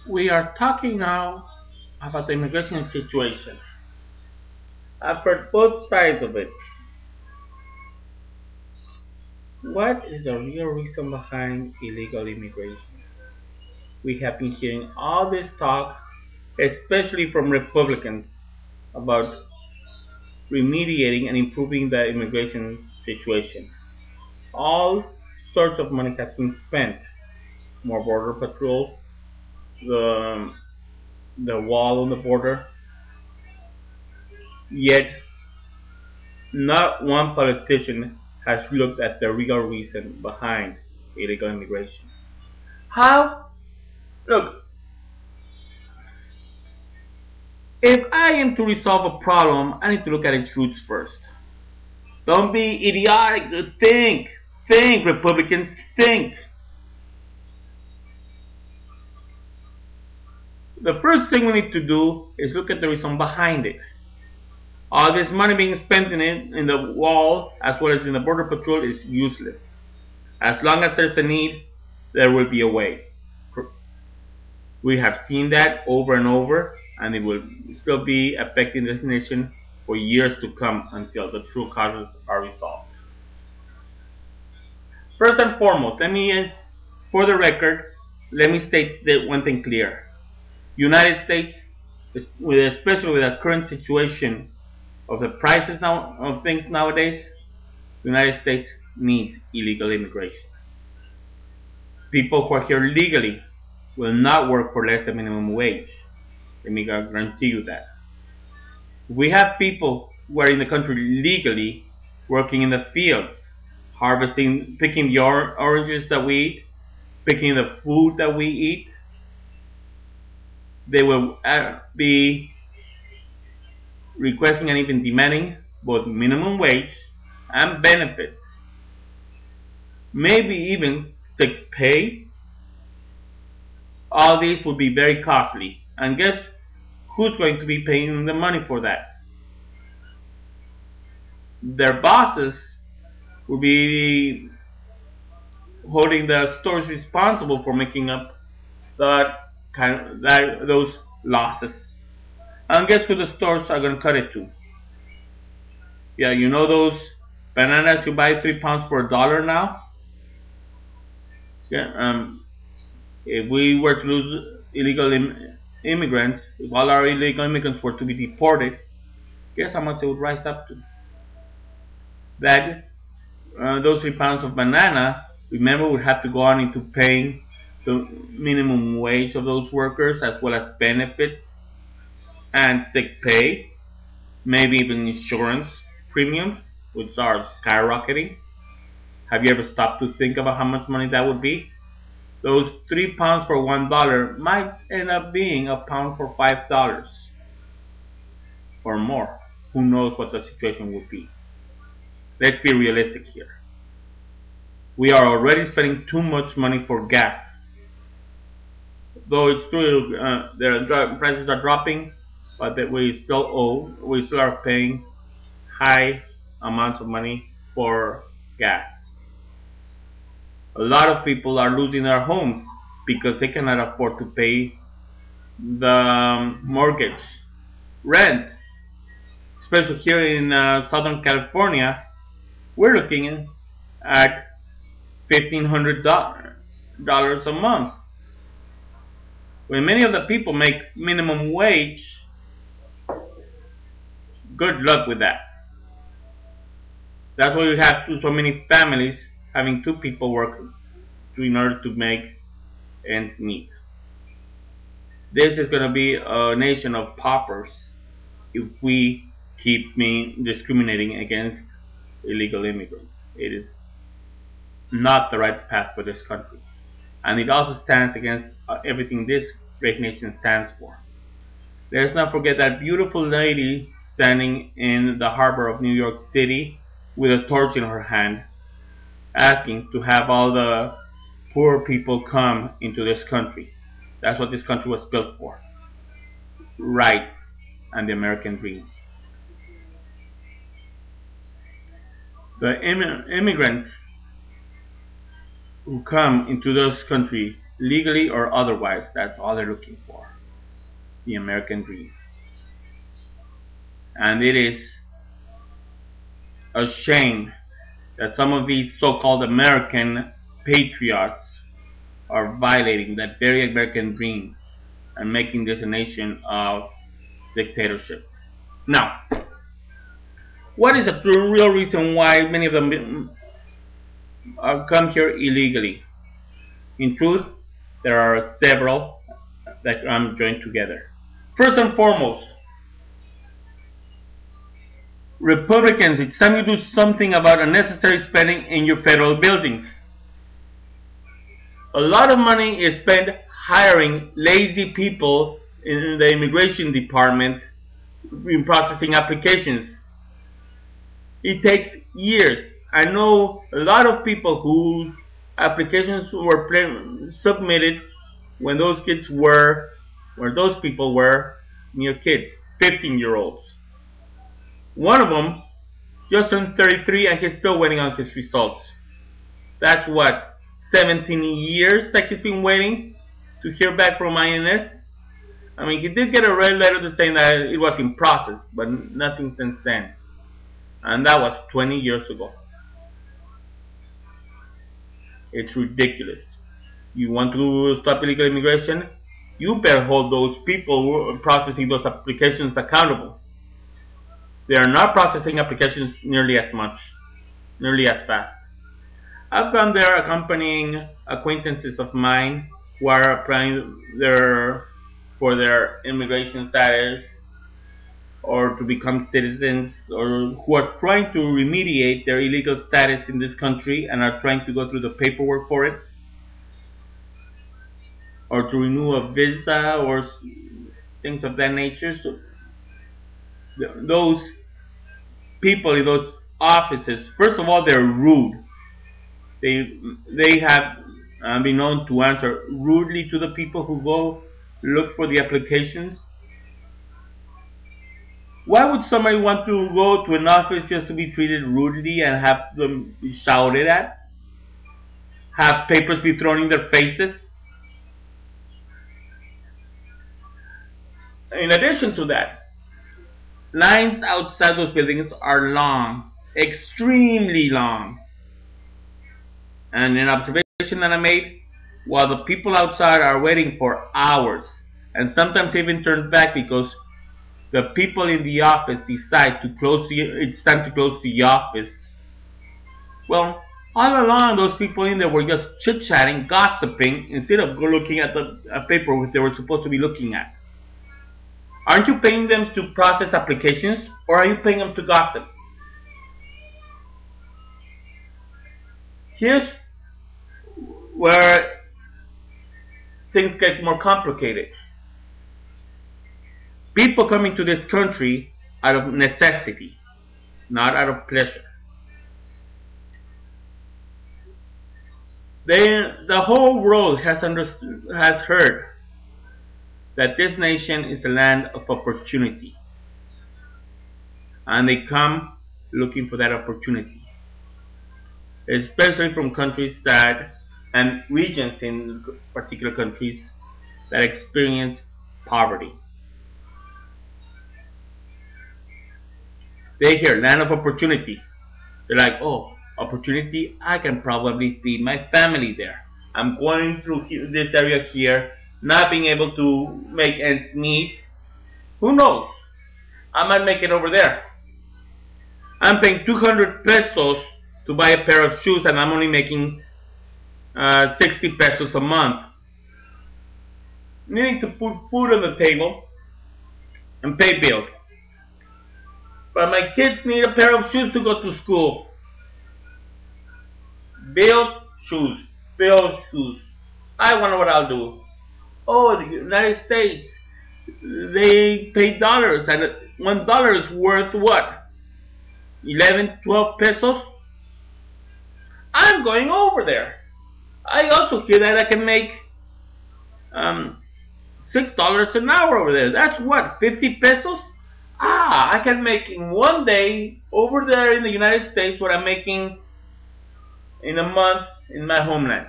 We are talking now about the immigration situation. I've heard both sides of it. What is the real reason behind illegal immigration? We have been hearing all this talk, especially from Republicans, about remediating and improving the immigration situation. All sorts of money has been spent. More border patrol, the the wall on the border. Yet not one politician has looked at the real reason behind illegal immigration. How? Look, if I am to resolve a problem, I need to look at its roots first. Don't be idiotic. Think. Think, Republicans, think. The first thing we need to do is look at the reason behind it. All this money being spent in it, in the wall, as well as in the border patrol, is useless. As long as there's a need, there will be a way. We have seen that over and over, and it will still be affecting this nation for years to come until the true causes are resolved. First and foremost, for the record, let me state that one thing clear. United States, especially with the current situation of the prices now of things nowadays, the United States needs illegal immigration. People who are here legally will not work for less than minimum wage. Let me guarantee you that. We have people who are in the country legally working in the fields, harvesting, picking the oranges that we eat, picking the food that we eat. They will be requesting and even demanding both minimum wage and benefits, maybe even sick pay. All these will be very costly. And guess who's going to be paying the money for that? Their bosses will be holding the stores responsible for making up those losses. And guess who the stores are going to cut it to? Yeah, you know those bananas you buy 3 pounds for $1 now? Yeah. If we were to lose immigrants, if all our illegal immigrants were to be deported, guess how much it would rise up to? That those 3 pounds of banana, remember, would have to go on into paying the minimum wage of those workers as well as benefits and sick pay, maybe even insurance premiums, which are skyrocketing. Have you ever stopped to think about how much money that would be? Those 3 pounds for $1 might end up being a pound for $5 or more. Who knows what the situation would be? Let's be realistic here. We are already spending too much money for gas. Though it's true, their prices are dropping, but that we still are paying high amounts of money for gas. A lot of people are losing their homes because they cannot afford to pay the mortgage, rent. Especially here in Southern California, we're looking at $1,500 a month. When many of the people make minimum wage, good luck with that. That's why you have so many families having two people work in order to make ends meet. This is going to be a nation of paupers if we keep discriminating against illegal immigrants. It is not the right path for this country. And it also stands against everything this great nation stands for. Let's not forget that beautiful lady standing in the harbor of New York City with a torch in her hand, asking to have all the poor people come into this country. That's what this country was built for: rights and the American dream. The immigrants who come into this country legally or otherwise. That's all they're looking for, the American dream. And it is a shame that some of these so-called American patriots are violating that very American dream and making this a nation of dictatorship. Now, what is the real reason why many of them come here illegally? In truth, there are several that I'm joined together. First and foremost, Republicans, it's time you do something about unnecessary spending in your federal buildings. A lot of money is spent hiring lazy people in the immigration department in processing applications. It takes years. I know a lot of people whose applications were submitted when those kids were, where those people were mere kids, 15-year-olds. One of them just turned 33 and he's still waiting on his results. That's what, 17 years that he's been waiting to hear back from INS? I mean, he did get a red letter saying that it was in process, but nothing since then. And that was 20 years ago. It's ridiculous. You want to stop illegal immigration? You better hold those people processing those applications accountable. They are not processing applications nearly as much, nearly as fast. I've gone there accompanying acquaintances of mine who are applying for their immigration status or to become citizens, or who are trying to remediate their illegal status in this country and are trying to go through the paperwork for it, or to renew a visa or things of that nature. So those people in those offices, first of all, they're rude. They have been known to answer rudely to the people who go look for the applications. Why would somebody want to go to an office just to be treated rudely and have them be shouted at? Have papers be thrown in their faces? In addition to that, lines outside those buildings are long, extremely long. And an observation that I made, while the people outside are waiting for hours, and sometimes even turn back because the people in the office decide to it's time to close the office. Well, all along those people in there were just chit-chatting, gossiping, instead of looking at the paper they were supposed to be looking at. Aren't you paying them to process applications, or are you paying them to gossip? Here's where things get more complicated. People coming to this country out of necessity, not out of pleasure. The whole world has heard that this nation is a land of opportunity, and they come looking for that opportunity, especially from countries and regions in particular countries that experience poverty. They hear land of opportunity. They're like, oh, opportunity, I can probably feed my family there. I'm going through this area here, not being able to make ends meet. Who knows? I might make it over there. I'm paying 200 pesos to buy a pair of shoes, and I'm only making 60 pesos a month. Needing to put food on the table and pay bills. But my kids need a pair of shoes to go to school. Bills, shoes. Bills, shoes. I wonder what I'll do. Oh, the United States, they pay dollars, and $1 is worth what? 11, 12 pesos? I'm going over there. I also hear that I can make $6 an hour over there. That's what, 50 pesos? Ah, I can make in one day over there in the United States what I'm making in a month in my homeland.